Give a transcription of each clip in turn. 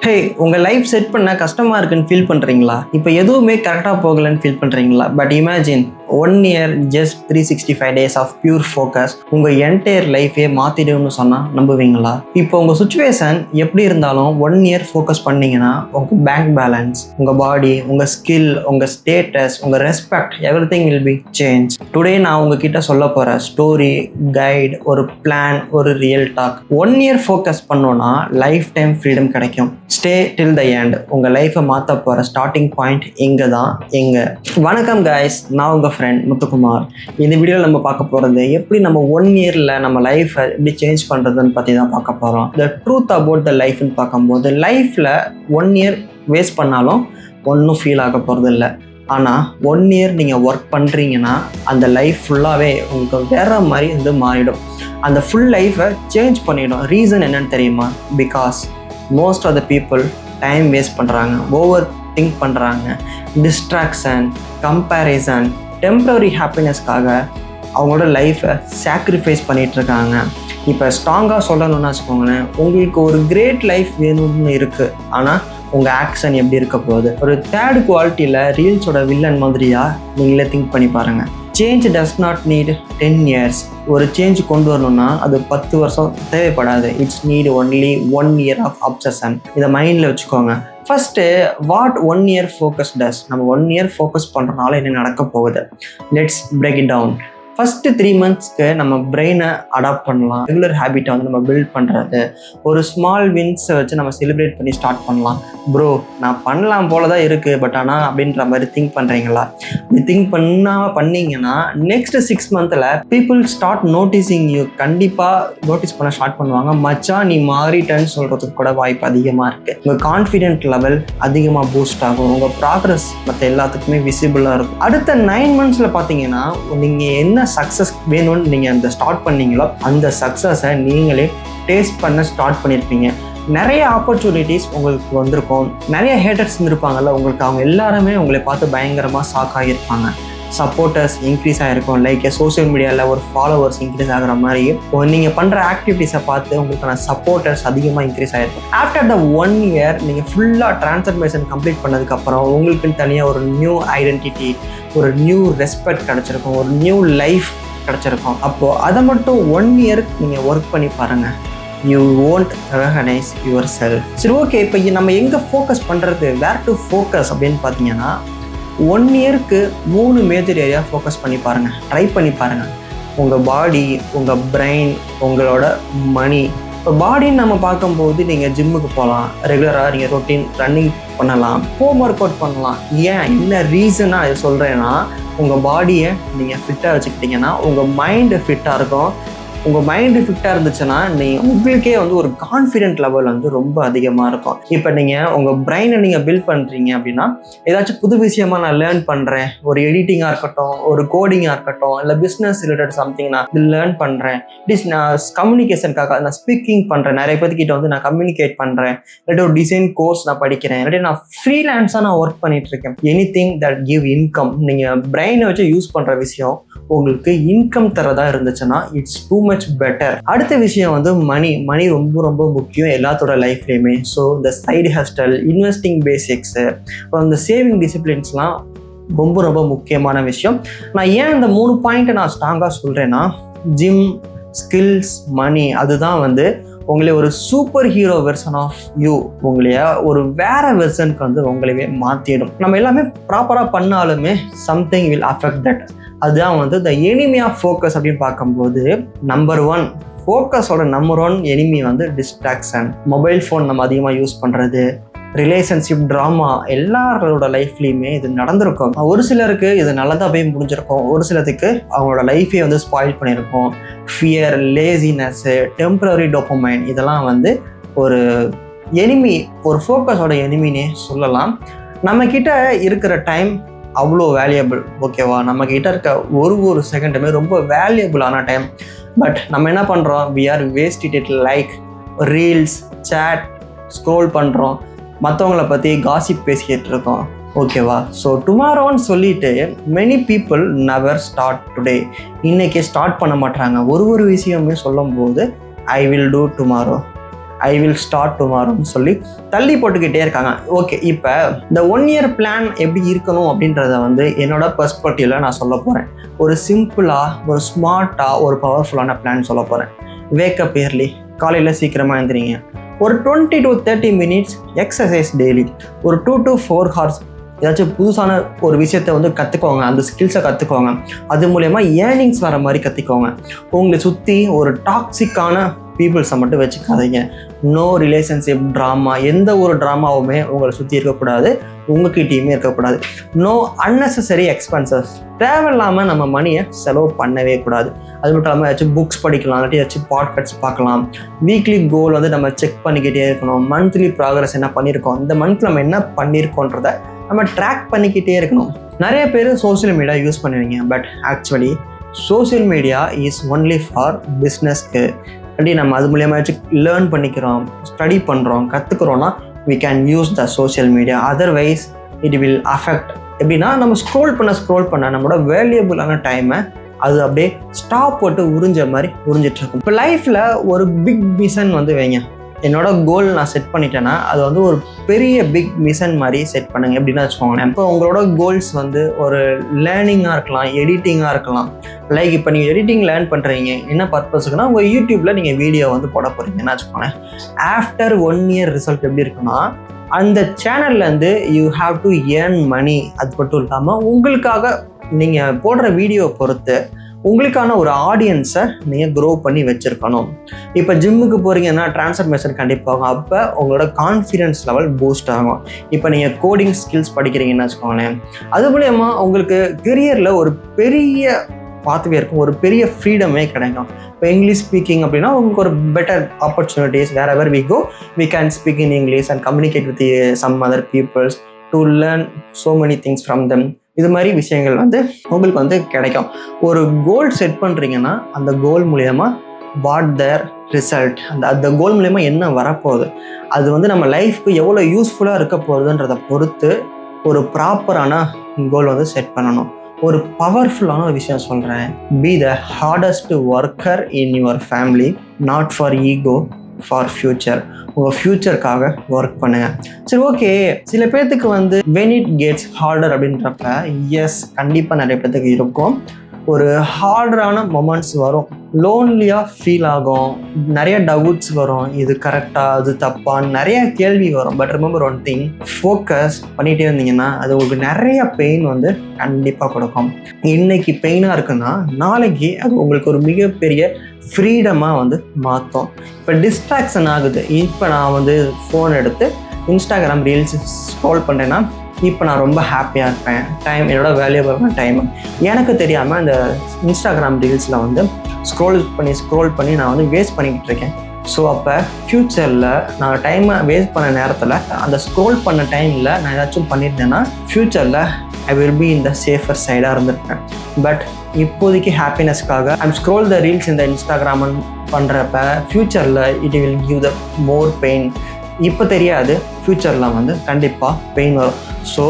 ஹே, உங்கள் life set பண்ண கஷ்டமாக இருக்குன்னு ஃபீல் பண்ணுறீங்களா? இப்போ எதுவுமே கரெக்டாக போகலன்னு ஃபீல் பண்ணுறீங்களா? But imagine 1 year just 365 days of pure focus உங்கள் என்டையர் லைஃபே மாற்றிடும்னு சொன்னால் நம்புவீங்களா? இப்போ உங்கள் சுச்சுவேஷன் எப்படி இருந்தாலும் 1 year ஃபோக்கஸ் பண்ணிங்கன்னா உங்கள் பேங்க் பேலன்ஸ், உங்கள் பாடி, உங்கள் ஸ்கில், உங்கள் ஸ்டேட்டஸ், உங்கள் respect everything will be change. Today நான் உங்ககிட்ட சொல்ல போகிற ஸ்டோரி, கைட், ஒரு பிளான், ஒரு ரியல் டாக். 1 year ஃபோக்கஸ் பண்ணோன்னா லைஃப் டைம் ஃப்ரீடம் கிடைக்கும். Stay till the end. உங்கள் லைஃப்பை மாற்ற போகிற ஸ்டார்டிங் பாயிண்ட் இங்கே தான். வணக்கம் கைஸ், நான் உங்கள் ஃப்ரெண்ட் முத்துக்குமார். இந்த வீடியோவில் நம்ம பார்க்க போகிறது எப்படி நம்ம 1 yearல நம்ம லைஃப்பை எப்படி சேஞ்ச் பண்ணுறதுன்னு பற்றி தான் பார்க்க போகிறோம். த ட்ரூத் அபவுட் த லைஃப்னு பார்க்கும்போது லைஃப்பில் 1 year வேஸ்ட் பண்ணாலும் ஒன்றும் ஃபீல் ஆக போகிறது இல்லை. ஆனால் 1 year நீங்கள் ஒர்க் பண்ணுறீங்கன்னா அந்த லைஃப் ஃபுல்லாகவே உங்களுக்கு வேறு மாதிரி வந்து மாறிடும். அந்த ஃபுல் லைஃப்பை சேஞ்ச் பண்ணிடும். ரீசன் என்னன்னு தெரியுமா? Because most of the people time waste பண்ணுறாங்க, ஓவர் திங்க் பண்ணுறாங்க, டிஸ்ட்ராக்ஷன், கம்பேரிசன், டெம்ப்ரவரி ஹாப்பினஸ்க்காக அவங்களோட லைஃப்பை சாக்ரிஃபைஸ் பண்ணிகிட்ருக்காங்க. இப்போ ஸ்ட்ராங்காக சொல்லணும்னு வச்சுக்கோங்களேன், உங்களுக்கு ஒரு கிரேட் லைஃப் வேணும்னு இருக்குது, ஆனால் உங்கள் ஆக்ஷன் எப்படி இருக்க போகுது? ஒரு தேர்ட் குவாலிட்டியில் ரீல்ஸோட வில்லன் மாதிரியாக நீங்களே திங்க் பண்ணி பாருங்கள். Change does not need 10 years. ஒரு சேஞ்ச் கொண்டு வரணும்னா அது 10 வருஷம் தேவைப்படாது. It's need only 1 year of obsession. இதை மைண்டில் வச்சுக்கோங்க. First what 1 year focus does? நம்ம 1 year ஃபோக்கஸ் பண்ணுறதுனால என்ன நடக்க போகுது? Let's break it down. First 3 monthsக்கு நம்ம பிரெயினை அடாப்ட் பண்ணலாம். ரெகுலர் ஹேபிட்டை வந்து நம்ம பில்ட் பண்ணுறது, ஒரு ஸ்மால் வின்ஸை வச்சு நம்ம செலிப்ரேட் பண்ணி ஸ்டார்ட் பண்ணலாம். ப்ரோ, நான் பண்ணலாம் போல தான் இருக்குது, பட் ஆனால் அப்படின்ற மாதிரி திங்க் பண்ணுறீங்களா? இப்படி திங்க் பண்ணாமல் பண்ணிங்கன்னா நெக்ஸ்ட் 6 monthல பீப்புள் ஸ்டார்ட் நோட்டீஸிங் யூ. கண்டிப்பாக நோட்டீஸ் பண்ண ஸ்டார்ட் பண்ணுவாங்க. மச்சா நீ மாறிட்டேன்னு சொல்கிறதுக்கு கூட வாய்ப்பு அதிகமாக இருக்குது. உங்கள் கான்ஃபிடென்ட் லெவல் அதிகமாக பூஸ்ட் ஆகும். உங்கள் ப்ராக்ரஸ் மற்ற எல்லாத்துக்குமே விசிபிளாக இருக்கும். அடுத்த 9 monthsல பார்த்தீங்கன்னா நீங்கள் என்ன சக்ஸஸ் வேணும்னு நீங்கள் அந்த ஸ்டார்ட் பண்ணீங்களோ அந்த சக்ஸஸை நீங்களே டேஸ்ட் பண்ண ஸ்டார்ட் பண்ணியிருப்பீங்க. நிறைய ஆப்பர்ச்சுனிட்டிஸ் உங்களுக்கு வந்திருக்கும். நிறைய ஹேட்டர்ஸ் இருந்திருப்பாங்கல்ல உங்களுக்கு, அவங்க எல்லாருமே உங்களை பார்த்து பயங்கரமாக ஷாக் ஆகியிருப்பாங்க. சப்போர்ட்டர்ஸ் இன்க்ரீஸ் ஆகிருக்கும். லைக் சோஷியல் மீடியாவில் ஒரு ஃபாலோவர்ஸ் இன்க்ரீஸ் ஆகிற மாதிரி நீங்கள் பண்ணுற ஆக்டிவிட்டீஸை பார்த்து உங்களுக்கான சப்போர்ட்டர்ஸ் அதிகமாக இன்க்ரீஸ் ஆகிருக்கும். ஆஃப்டர் த 1 year நீங்கள் ஃபுல்லாக ட்ரான்ஸ்ஃபர்மேஷன் கம்ப்ளீட் பண்ணதுக்கப்புறம் உங்களுக்குன்னு தனியாக ஒரு நியூ ஐடென்டிட்டி, ஒரு நியூ ரெஸ்பெக்ட் கிடச்சிருக்கும், ஒரு நியூ லைஃப் கிடச்சிருக்கும். அப்போது அதை மட்டும் 1 year நீங்கள் ஒர்க் பண்ணி பாருங்கள். You won't recognize yourself. சரி, ஓகே, இப்போ நம்ம எங்கே ஃபோக்கஸ் பண்ணுறது, வேர் டு ஃபோக்கஸ் அப்படின்னு பார்த்தீங்கன்னா 1 yearக்கு 3 மேஜர் ஏரியா ஃபோக்கஸ் பண்ணி பாருங்கள். ட்ரை பண்ணி பாருங்கள். உங்கள் பாடி, உங்கள் பிரெயின், உங்களோட மணி. இப்போ பாடின்னு நம்ம பார்க்கும்போது நீங்கள் ஜிம்முக்கு போகலாம், ரெகுலராக நீங்கள் ரொட்டீன் ரன்னிங் பண்ணலாம், ஹோம் ஒர்க் அவுட் பண்ணலாம். ஏன் என்ன ரீசனாக அது சொல்கிறேன்னா, உங்கள் பாடியை நீங்கள் ஃபிட்டாக வச்சுக்கிட்டிங்கன்னா உங்கள் மைண்டு ஃபிட்டாக இருக்கும். உங்கள் மைண்டு ஃபிட்டாக இருந்துச்சுன்னா உங்களுக்கே வந்து ஒரு கான்ஃபிடென்ட் லெவல் வந்து ரொம்ப அதிகமாக இருக்கும். இப்போ நீங்கள் உங்கள் பிரெயினை நீங்கள் பில்ட் பண்ணுறீங்க அப்படின்னா, ஏதாச்சும் புது விஷயமாக நான் லேர்ன் பண்ணுறேன், ஒரு எடிட்டிங்காக இருக்கட்டும், ஒரு கோடிங்காக இருக்கட்டும், இல்லை பிஸ்னஸ் ரிலேட்டட் சம்திங் நான் இது லேர்ன் பண்ணுறேன், இட்ஸ் நான் கம்யூனிகேஷனுக்காக நான் ஸ்பீக்கிங் பண்ணுறேன், நிறைய பேர்கிட்ட வந்து நான் கம்யூனிகேட் பண்ணுறேன், இல்லாட்டி ஒரு டிசைன் கோர்ஸ் நான் படிக்கிறேன், இல்லாட்டி நான் ஃப்ரீலான்ஸாக நான் ஒர்க் பண்ணிட்டு இருக்கேன். Anything that give income. நீங்கள் பிரெயினை வச்சு யூஸ் பண்ணுற விஷயம் உங்களுக்கு இன்கம் தரதா இருந்துச்சுன்னா இட்ஸ் டூ மச் பெட்டர். அடுத்த விஷயம் வந்து மணி ரொம்ப ரொம்ப முக்கியம் எல்லாத்தோட லைஃப்லேயுமே. ஸோ இந்த சைடு ஹஸ்டல், இன்வெஸ்டிங் பேசிக்ஸு, இந்த சேவிங் டிசிப்ளின்ஸ்லாம் ரொம்ப ரொம்ப முக்கியமான விஷயம். நான் ஏன் இந்த 3 பாயிண்ட்டை நான் ஸ்ட்ராங்காக சொல்கிறேன்னா, ஜிம், ஸ்கில்ஸ், மணி, அதுதான் வந்து உங்களே ஒரு super hero version of you, உங்களைய ஒரு வேற வெர்ஷனுக்கு வந்து உங்களையே மாற்றிடும். நம்ம எல்லாமே ப்ராப்பராக பண்ணாலுமே சம்திங் வில் அஃபெக்ட் தட். அதுதான் வந்து த எனிமி ஆஃப் ஃபோக்கஸ் அப்படின்னு பார்க்கும்போது நம்பர் 1 ஃபோக்கஸோட நம்பர் 1 எனிமி வந்து டிஸ்ட்ராக்ஷன். மொபைல் ஃபோன் நம்ம அதிகமாக யூஸ் பண்ணுறது, ரிலேஷன்ஷிப் ட்ராமா, எல்லாரோட லைஃப்லேயுமே இது நடந்திருக்கும். ஒரு சிலருக்கு இது நல்லதாக போய் முடிஞ்சிருக்கும், ஒரு சிலருக்கு அவங்களோட லைஃபே வந்து ஸ்பாயில் பண்ணியிருக்கும். ஃபியர், லேசினஸ்ஸு, டெம்பரரி டோபமைன், இதெல்லாம் வந்து ஒரு எனிமி, ஒரு ஃபோக்கஸோட எனிமினே சொல்லலாம். நம்மக்கிட்ட இருக்கிற டைம் அவ்வளோ வேல்யூபிள், ஓகேவா? நம்மக்கிட்ட இருக்க ஒரு செகண்டுமே ரொம்ப வேல்யூபிளான டைம். பட் நம்ம என்ன பண்ணுறோம்? We are waste it like reels, chat, scroll பண்ணுறோம், மற்றவங்கள பற்றி காசிப் பேசிக்கிட்டு இருக்கோம், ஓகேவா? ஸோ டுமாரோன்னு சொல்லிட்டு many people never start today. இன்றைக்கி ஸ்டார்ட் பண்ண மாட்டாங்க. ஒரு விஷயமே சொல்லும் போது I will do tomorrow, I will start டுமாரோன்னு சொல்லி தள்ளி போட்டுக்கிட்டே இருக்காங்க. ஓகே, இப்போ இந்த 1 இயர் பிளான் எப்படி இருக்கணும் அப்படின்றத வந்து என்னோட பெர்ஸ்பெக்டிவ்ல நான் சொல்ல போகிறேன். ஒரு சிம்பிளாக, ஒரு ஸ்மார்ட்டாக, ஒரு பவர்ஃபுல்லான பிளான் சொல்ல போகிறேன். வேக்கப் இயர்லி, காலையில் சீக்கிரமாக எழுந்திரிங்க. ஒரு 20 to 30 minutes எக்ஸசைஸ் டெய்லி. ஒரு 2 to 4 hours ஏதாச்சும் புதுசான ஒரு விஷயத்தை வந்து கற்றுக்கோங்க. அந்த ஸ்கில்ஸை கற்றுக்கோங்க. அது மூலயமா ஏர்னிங்ஸ் வர மாதிரி கற்றுக்கோங்க. உங்களை சுற்றி ஒரு டாக்ஸிக்கான பீப்புள்ஸை மட்டும் வச்சுக்காதீங்க. நோ ரிலேஷன்ஷிப் ட்ராமா, எந்த ஒரு ட்ராமாவுமே உங்களை சுற்றி இருக்கக்கூடாது, உங்ககிட்டயுமே இருக்கக்கூடாது. நோ அன்னெசரி எக்ஸ்பென்சஸ், தேவையில்லாமல் நம்ம மணியை செலவு பண்ணவே கூடாது. அது மட்டும் இல்லாமல் ஏதாச்சும் புக்ஸ் படிக்கலாம், இல்லாட்டி ஏதாச்சும் பாட்காஸ்ட் பார்க்கலாம். வீக்லி கோல் வந்து நம்ம செக் பண்ணிக்கிட்டே இருக்கணும். மந்த்லி ப்ராக்ரஸ் என்ன பண்ணியிருக்கோம், இந்த மந்த் நம்ம என்ன பண்ணியிருக்கோன்றதை நம்ம ட்ராக் பண்ணிக்கிட்டே இருக்கணும். நிறைய பேர் சோஷியல் மீடியா யூஸ் பண்ணுவீங்க, but actually social media is only for பிஸ்னஸ்க்கு. அப்படி நம்ம அது மூலியமாக லேர்ன் பண்ணிக்கிறோம், ஸ்டடி பண்ணுறோம், கற்றுக்குறோன்னா we can use the social media. Otherwise it will affect. எப்படின்னா நம்ம ஸ்க்ரோல் பண்ண நம்மளோட வேல்யூபிளான டைமை அது அப்படியே ஸ்டாப் போட்டு உறிஞ்ச மாதிரி உறிஞ்சிட்டு இருக்கும். இப்போ லைஃப்பில் ஒரு பிக் மிஷன் வந்து வைங்க. என்னோட கோல் நான் செட் பண்ணிட்டேன்னா அது வந்து ஒரு பெரிய பிக் மிஷன் மாதிரி செட் பண்ணுங்க. எப்படின்னா வச்சுக்கோங்களேன், இப்போ உங்களோட கோல்ஸ் வந்து ஒரு லேர்னிங்காக இருக்கலாம், எடிட்டிங்காக இருக்கலாம். லைக் இப்போ நீங்கள் எடிட்டிங் லேர்ன் பண்ணுறீங்க, என்ன பர்பஸுக்குன்னா உங்கள் யூடியூப்பில் நீங்கள் வீடியோ வந்து போட போகிறீங்கன்னா வச்சுக்கோங்களேன். ஆஃப்டர் 1 இயர் ரிசல்ட் எப்படி இருக்குன்னா, அந்த சேனல்லேருந்து you have to earn money. அது மட்டும் இல்லாமல் உங்களுக்காக நீங்கள் போடுற வீடியோவை பொறுத்து உங்களுக்கான ஒரு ஆடியன்ஸை நீங்கள் க்ரோ பண்ணி வச்சுருக்கணும். இப்போ ஜிம்முக்கு போகிறீங்கன்னா ட்ரான்ஸ்ஃபர்மேஷன் கண்டிப்பாக ஆகும். அப்போ உங்களோட கான்ஃபிடென்ஸ் லெவல் பூஸ்ட் ஆகும். இப்போ நீங்கள் கோடிங் ஸ்கில்ஸ் படிக்கிறீங்கன்னு வச்சுக்கோங்களேன், அது மூலயமா உங்களுக்கு கெரியரில் ஒரு பெரிய பாத்வே இருக்கும், ஒரு பெரிய ஃப்ரீடமே கிடைக்கும். இப்போ இங்கிலீஷ் ஸ்பீக்கிங் அப்படின்னா உங்களுக்கு ஒரு better opportunities. Wherever we go we can speak in English and communicate with some other peoples to learn so many things from them. இது மாதிரி விஷயங்கள் வந்து உங்களுக்கு வந்து கிடைக்கும். ஒரு கோல் செட் பண்ணுறீங்கன்னா அந்த கோல் மூலயமா வாட் தேர் ரிசல்ட், அந்த கோல் மூலயமா என்ன வரப்போகுது, அது வந்து நம்ம லைஃப்க்கு எவ்வளோ யூஸ்ஃபுல்லாக இருக்க போகுதுன்றதை பொறுத்து ஒரு ப்ராப்பரான கோல் வந்து செட் பண்ணணும். ஒரு பவர்ஃபுல்லான ஒரு விஷயம் சொல்கிறேன். Be the hardest worker in your family, not for ego, for future. உங்கள் ஃப்யூச்சருக்காக ஒர்க் பண்ணுங்கள். சரி, ஓகே, சில பேர்த்துக்கு வந்து when it gets harder அப்படின்றப்ப எஸ் கண்டிப்பாக நிறைய பேர்த்துக்கு இருக்கும். ஒரு ஹார்டரான மொமெண்ட்ஸ் வரும், லோன்லியாக ஃபீல் ஆகும், நிறைய டவுட்ஸ் வரும், இது கரெக்டாக அது தப்பான்னு நிறைய கேள்வி வரும். But remember one thing, focus பண்ணிகிட்டே இருந்தீங்கன்னா அது உங்களுக்கு நிறைய பெயின் வந்து கண்டிப்பாக கொடுக்கும். இன்னைக்கு பெயினாக இருக்குன்னா நாளைக்கு அது உங்களுக்கு ஒரு மிகப்பெரிய ஃப்ரீடமாக வந்து மாற்றும். இப்போ டிஸ்ட்ராக்ஷன் ஆகுது. இப்போ நான் வந்து ஃபோன் எடுத்து இன்ஸ்டாகிராம் ரீல்ஸ் ஸ்க்ரோல் பண்ணுறேன்னா இப்போ நான் ரொம்ப ஹாப்பியாக இருப்பேன். என்னோட வேல்யூபிளான டைம் எனக்கு தெரியாமல் அந்த இன்ஸ்டாகிராம் ரீல்ஸில் வந்து ஸ்க்ரோல் பண்ணி நான் வந்து வேஸ்ட் பண்ணிக்கிட்டு இருக்கேன். ஸோ அப்போ ஃப்யூச்சரில் நான் டைமை வேஸ்ட் பண்ண நேரத்தில் அந்த ஸ்க்ரோல் பண்ண டைமில் நான் ஏதாச்சும் பண்ணியிருந்தேன்னா ஃப்யூச்சரில் I will be in the safer சைடாக இருந்திருப்பேன். பட் இப்போதைக்கு ஹாப்பினஸ்க்காக ஐம் ஸ்க்ரோல் த ரீல்ஸ் இந்த இன்ஸ்டாகிராம் பண்ணுறப்ப ஃப்யூச்சரில் it will give the more pain. இப்போ தெரியாது, ஃப்யூச்சரில் வந்து கண்டிப்பாக பெயின் வரும். So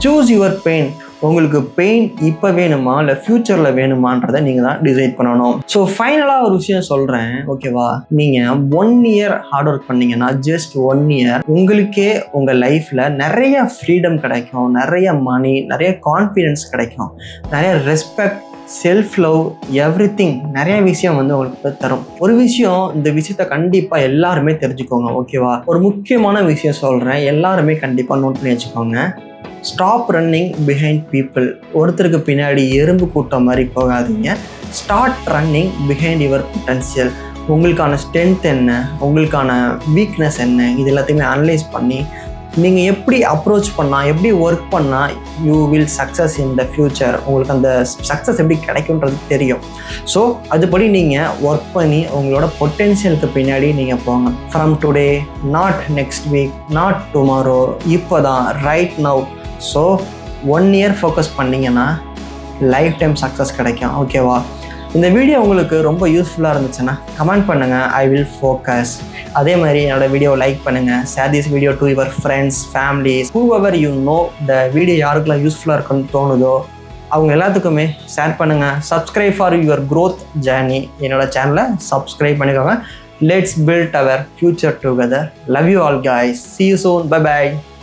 choose your pain. உங்களுக்கு பெயின் இப்போ வேணுமா இல்லை ஃப்யூச்சரில் வேணுமான்றதை நீங்கள் தான் டிசைட் பண்ணணும். ஸோ ஃபைனலாக ஒரு விஷயம் சொல்கிறேன், ஓகேவா? நீங்கள் 1 இயர் ஹார்ட் ஒர்க் பண்ணீங்கன்னா, ஜஸ்ட் 1 இயர் உங்களுக்கே உங்கள் லைஃப்பில் நிறைய ஃப்ரீடம் கிடைக்கும், நிறைய மணி, நிறைய கான்ஃபிடென்ஸ் கிடைக்கும், நிறைய ரெஸ்பெக்ட், செல்ஃப் லவ், எவ்ரிதிங், நிறைய விஷயம் வந்து உங்களுக்கு தரும். ஒரு விஷயம், இந்த விஷயத்த கண்டிப்பாக எல்லாருமே தெரிஞ்சுக்கோங்க, ஓகேவா? ஒரு முக்கியமான விஷயம் சொல்கிறேன், எல்லாருமே கண்டிப்பாக நோட் பண்ணி வச்சுக்கோங்க. Stop running behind people. ஒருத்தருக்கு பின்னாடி எறும்பு கூட்டம் மாதிரி போகாதீங்க. Start running behind your potential. உங்களுக்கான ஸ்ட்ரென்த் என்ன, உங்களுக்கான வீக்னஸ் என்ன, இது எல்லாத்தையுமே அனலைஸ் பண்ணி நீங்கள் எப்படி அப்ரோச் பண்ணால், எப்படி ஒர்க் பண்ணால் you will success in the future. உங்களுக்கு அந்த சக்ஸஸ் எப்படி கிடைக்குன்றது தெரியும். ஸோ அதுபடி நீங்கள் ஒர்க் பண்ணி உங்களோட பொட்டென்ஷியலுக்கு பின்னாடி நீங்கள் போங்க. From today, not next week, not tomorrow, இப்போ தான், right now. So 1 year focus பண்ணிங்கன்னா லைஃப் டைம் சக்ஸஸ் கிடைக்கும், ஓகேவா? இந்த வீடியோ உங்களுக்கு ரொம்ப யூஸ்ஃபுல்லாக இருந்துச்சுன்னா கமெண்ட் பண்ணுங்கள், ஐ வில் ஃபோக்கஸ். அதே மாதிரி என்னோடய வீடியோவை லைக் பண்ணுங்கள், share this video to your friends, families, whoever you know. இந்த வீடியோ யாருக்கெல்லாம் யூஸ்ஃபுல்லாக இருக்குன்னு தோணுதோ அவங்க எல்லாத்துக்குமே ஷேர் பண்ணுங்கள். Subscribe for your growth journey. என்னோடய சேனலை சப்ஸ்கிரைப் பண்ணிக்கோங்க. Let's build our future together. Love you all guys. See you soon. Bye bye.